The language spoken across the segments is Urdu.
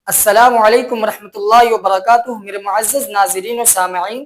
السلام علیکم ورحمۃ اللہ وبرکاتہ۔ میرے معزز ناظرین و سامعین،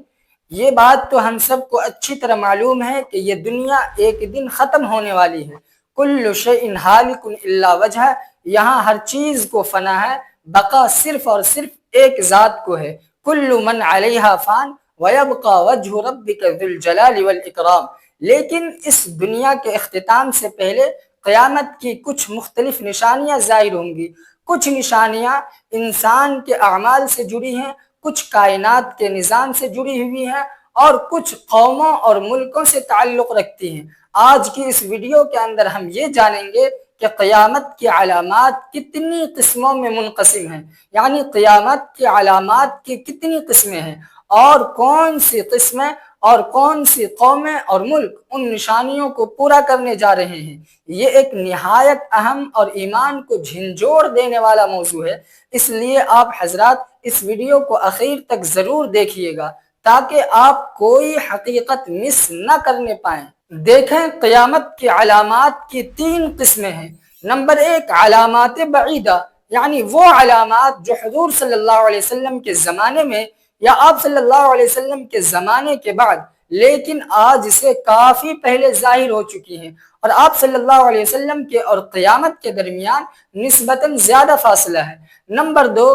یہ بات تو ہم سب کو اچھی طرح معلوم ہے کہ یہ دنیا ایک دن ختم ہونے والی ہے۔ کل شیء ہالک الا وجہ، یہاں ہر چیز کو فنا ہے، بقا صرف اور صرف ایک ذات کو ہے۔ کل من علیہا فان ویبقى وجہ ربک ذو الجلال والاکرام۔ لیکن اس دنیا کے اختتام سے پہلے قیامت کی کچھ مختلف نشانیاں ظاہر ہوں گی۔ کچھ نشانیاں انسان کے اعمال سے جڑی ہیں، کچھ کائنات کے نظام سے جڑی ہوئی ہیں، اور کچھ قوموں اور ملکوں سے تعلق رکھتی ہیں۔ آج کی اس ویڈیو کے اندر ہم یہ جانیں گے کہ قیامت کی علامات کتنی قسموں میں منقسم ہیں، یعنی قیامت کی علامات کی کتنی قسمیں ہیں، اور کون سی قسمیں اور کون سی قومیں اور ملک ان نشانیوں کو پورا کرنے جا رہے ہیں۔ یہ ایک نہایت اہم اور ایمان کو جھنجھوڑ دینے والا موضوع ہے، اس لیے آپ حضرات اس ویڈیو کو آخر تک ضرور دیکھیے گا تاکہ آپ کوئی حقیقت مس نہ کرنے پائیں۔ دیکھیں، قیامت کی علامات کی 3 قسمیں ہیں۔ نمبر 1، علامات بعیدہ، یعنی وہ علامات جو حضور صلی اللہ علیہ وسلم کے زمانے میں یا آپ صلی اللہ علیہ وسلم کے زمانے کے بعد لیکن آج سے کافی پہلے ظاہر ہو چکی ہیں، اور آپ صلی اللہ علیہ وسلم کے اور قیامت کے درمیان نسبتاً زیادہ فاصلہ ہے۔ نمبر 2،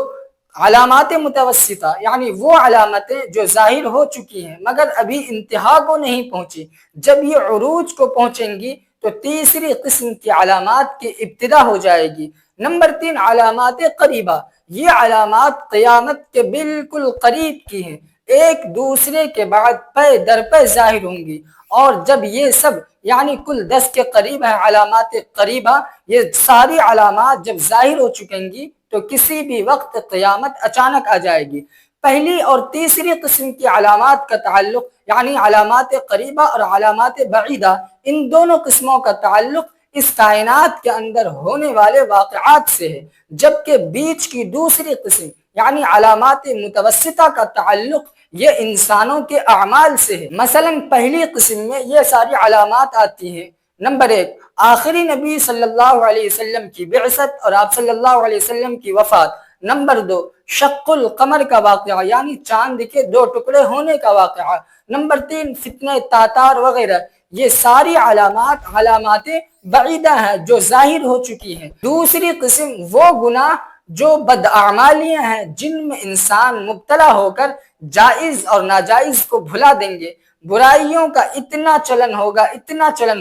علامات متوسطہ، یعنی وہ علامتیں جو ظاہر ہو چکی ہیں مگر ابھی انتہا کو نہیں پہنچی، جب یہ عروج کو پہنچیں گی تو تیسری قسم کی علامات کی ابتدا ہو جائے گی۔ نمبر 3، علامات قریبہ، یہ علامات قیامت کے بالکل قریب کی ہیں، ایک دوسرے کے بعد پے در پے ظاہر ہوں گی، اور جب یہ سب یعنی کل 10 کے قریب ہے علامات قریبہ، یہ ساری علامات جب ظاہر ہو چکیں گی تو کسی بھی وقت قیامت اچانک آ جائے گی۔ پہلی اور تیسری قسم کی علامات کا تعلق، یعنی علامات قریبہ اور علامات بعیدہ، ان دونوں قسموں کا تعلق اس کائنات کے اندر ہونے والے واقعات سے ہے، جبکہ بیچ کی دوسری قسم یعنی علامات متوسطہ کا تعلق یہ انسانوں کے اعمال سے ہے۔ مثلا پہلی قسم میں یہ ساری علامات آتی ہیں۔ نمبر 1، آخری نبی صلی اللہ علیہ وسلم کی بعثت اور آپ صلی اللہ علیہ وسلم کی وفات۔ نمبر 2، شق القمر کا واقعہ، یعنی چاند کے 2 ٹکڑے ہونے کا واقعہ۔ نمبر 3، فتنہ تاتار وغیرہ۔ یہ ساری علامات بعیدہ ہیں جو ظاہر ہو چکی ہیں۔ دوسری قسم وہ گناہ جو بداعمالیاں ہیں جن میں انسان مبتلا ہو کر جائز اور ناجائز کو بھلا دیں گے۔ برائیوں کا اتنا چلن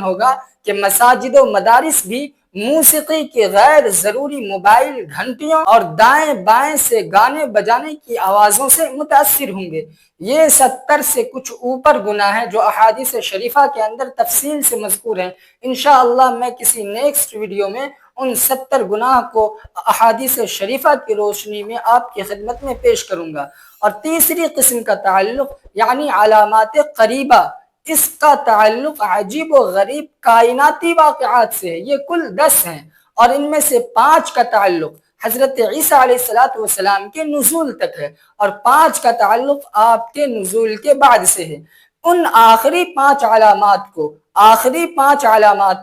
ہوگا کہ مساجد و مدارس بھی موسیقی کے غیر ضروری موبائل گھنٹیوں اور دائیں بائیں سے گانے بجانے کی آوازوں سے متاثر ہوں گے۔ یہ 70 سے کچھ اوپر گناہ ہیں جو احادیث شریفہ کے اندر تفصیل سے مذکور ہیں۔ انشاءاللہ میں کسی نیکسٹ ویڈیو میں ان 70 گناہ کو احادیث شریفہ کی روشنی میں آپ کی خدمت میں پیش کروں گا۔ اور تیسری قسم کا تعلق یعنی علامات قریبہ، اس کا تعلق عجیب و غریب کائناتی واقعات سے ہے۔ یہ کل 10 ہیں، اور ان میں سے 5 کا تعلق حضرت عیسیٰ علیہ السلام کے نزول تک ہے، اور 5 کا تعلق آپ کے نزول کے بعد سے ہے۔ ان آخری 5 علامات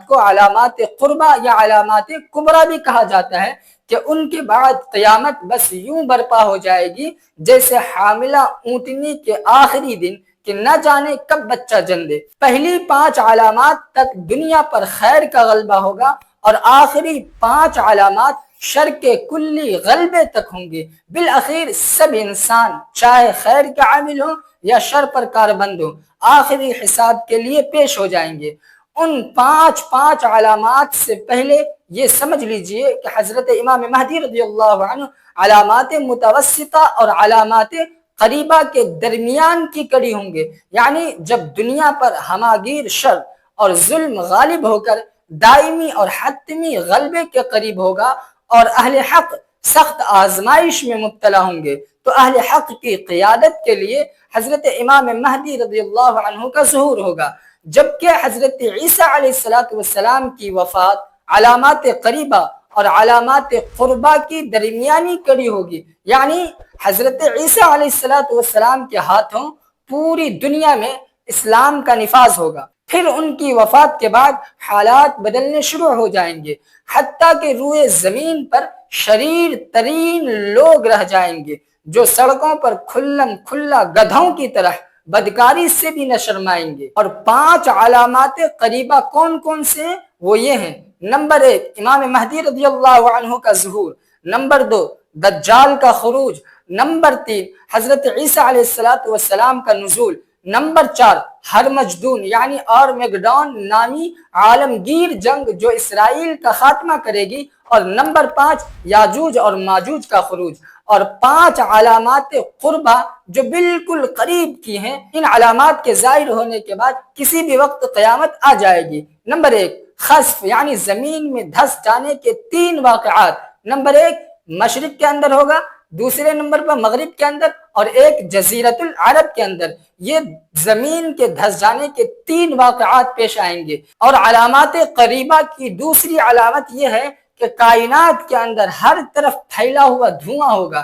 کو علامات قربہ یا علامات کبریٰ بھی کہا جاتا ہے، کہ ان کے بعد قیامت بس یوں برپا ہو جائے گی جیسے حاملہ اونٹنی کے آخری دن کہ نہ جانے کب بچہ جن دے۔ پہلی 5 علامات تک دنیا پر خیر کا غلبہ ہوگا، اور آخری 5 علامات شر کے کلی غلبے تک ہوں گے۔ بالآخر سب انسان چاہے خیر کے عامل ہوں یا شر پر کاربند ہوں، آخری حساب کے لیے پیش ہو جائیں گے۔ ان 5 علامات سے پہلے یہ سمجھ لیجئے کہ حضرت امام مہدی رضی اللہ عنہ علامات متوسطہ اور علامات قریبہ کے درمیان کی کڑی ہوں گے، یعنی جب دنیا پر ہماگیر شر اور ظلم غالب ہو کر دائمی اور حتمی غلبے کے قریب ہوگا، اور اہل حق سخت آزمائش میں مبتلا ہوں گے، تو اہل حق کی قیادت کے لیے حضرت امام مہدی رضی اللہ عنہ کا ظہور ہوگا، جبکہ حضرت عیسیٰ علیہ السلام کی وفات علامات قریبہ اور علامات قربہ کی درمیانی کڑی ہوگی، یعنی حضرت عیسیٰ علیہ السلام کے ہاتھوں پوری دنیا میں اسلام کا نفاذ ہوگا۔ پھر ان کی وفات کے بعد حالات بدلنے شروع ہو جائیں گے، حتیٰ کہ روئے زمین پر شریر ترین لوگ رہ جائیں گے جو سڑکوں پر کھلم کھلا گدھوں کی طرح بدکاری سے بھی نہ شرمائیں گے۔ اور 5 علامات قریبہ کون کون سے ہیں؟ وہ یہ ہیں: نمبر 1 امام مہدی رضی اللہ عنہ کا ظہور، نمبر 2 دجال کا خروج، نمبر 3 حضرت عیسیٰ علیہ السلام کا نزول، نمبر 4 ہرمجدون یعنی آرمیگڈون نامی عالمگیر جنگ جو اسرائیل کا خاتمہ کرے گی، اور نمبر 5 یاجوج اور ماجوج کا خروج۔ اور 5 علامات قربہ جو بالکل قریب کی ہیں، ان علامات کے ظاہر ہونے کے بعد کسی بھی وقت قیامت آ جائے گی۔ نمبر 1 خسف یعنی زمین میں دھس جانے کے 3 واقعات۔ نمبر 1 مشرق کے اندر ہوگا، دوسرے نمبر پر مغرب کے اندر، اور ایک جزیرت العرب کے اندر۔ یہ زمین کے دھس جانے کے 3 واقعات پیش آئیں گے۔ اور علامات قریبہ کی دوسری علامت یہ ہے کہ کائنات کے اندر ہر طرف پھیلا ہوا دھواں ہوگا۔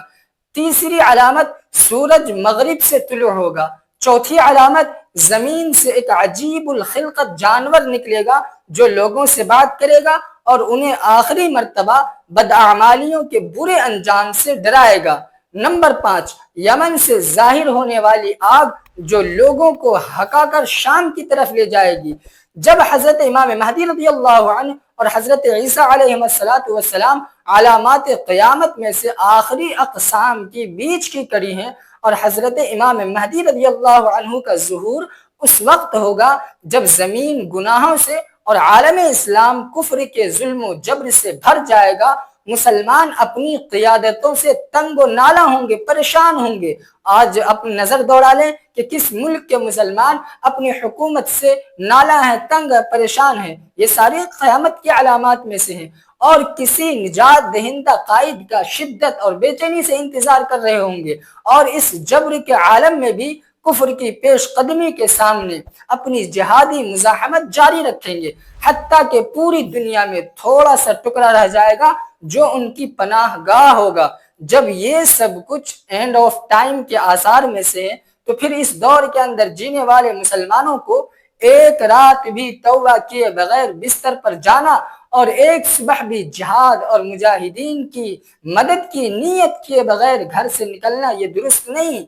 تیسری علامت سورج مغرب سے طلوع ہوگا۔ چوتھی علامت زمین سے ایک عجیب الخلقت جانور نکلے گا جو لوگوں سے بات کرے گا اور انہیں آخری مرتبہ بداعمالیوں کے برے انجام سے ڈرائے گا۔ نمبر 5 یمن سے ظاہر ہونے والی آگ جو لوگوں کو ہکا کر شام کی طرف لے جائے گی۔ جب حضرت امام مہدی رضی اللہ عنہ اور حضرت عیسیٰ علیہ السلام علامات قیامت میں سے آخری اقسام کی بیچ کی کڑی ہیں، اور حضرت امام مہدی رضی اللہ عنہ کا ظہور اس وقت ہوگا جب زمین گناہوں سے اور عالم اسلام کفر کے ظلم و جبر سے بھر جائے گا۔ مسلمان اپنی قیادتوں سے تنگ و نالا ہوں گے، پریشان ہوں گے۔ آج اپنی نظر دوڑا لیں کہ کس ملک کے مسلمان اپنی حکومت سے نالا ہیں، تنگ ہے، پریشان ہیں۔ یہ ساری قیامت کی علامات میں سے ہیں، اور کسی نجات دہندہ قائد کا شدت اور بے چینی سے انتظار کر رہے ہوں گے، اور اس جبر کے عالم میں بھی کفر کی پیش قدمی کے سامنے اپنی جہادی مزاحمت جاری رکھیں گے، حتیٰ کہ پوری دنیا میں تھوڑا سا ٹکڑا رہ جائے گا جو ان کی پناہ گاہ ہوگا۔ جب یہ سب کچھ اینڈ آف ٹائم کے آثار میں سے ہے، تو پھر اس دور کے اندر جینے والے مسلمانوں کو ایک رات بھی توبہ کیے بغیر بستر پر جانا اور ایک صبح بھی جہاد اور مجاہدین کی مدد کی نیت کیے بغیر گھر سے نکلنا یہ درست نہیں۔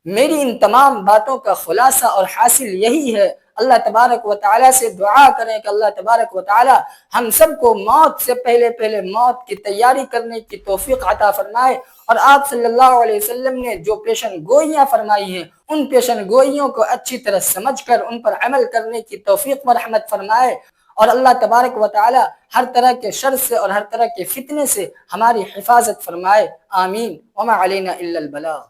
میری ان تمام باتوں کا خلاصہ اور حاصل یہی ہے، اللہ تبارک و تعالیٰ سے دعا کریں کہ اللہ تبارک و تعالیٰ ہم سب کو موت سے پہلے موت کی تیاری کرنے کی توفیق عطا فرمائے، اور آپ صلی اللہ علیہ وسلم نے جو پیشن گوئیاں فرمائی ہیں ان پیشن گوئیوں کو اچھی طرح سمجھ کر ان پر عمل کرنے کی توفیق و رحمت فرمائے، اور اللہ تبارک و تعالیٰ ہر طرح کے شر سے اور ہر طرح کے فتنے سے ہماری حفاظت فرمائے۔ آمین۔ وما علینا الا البلاغ۔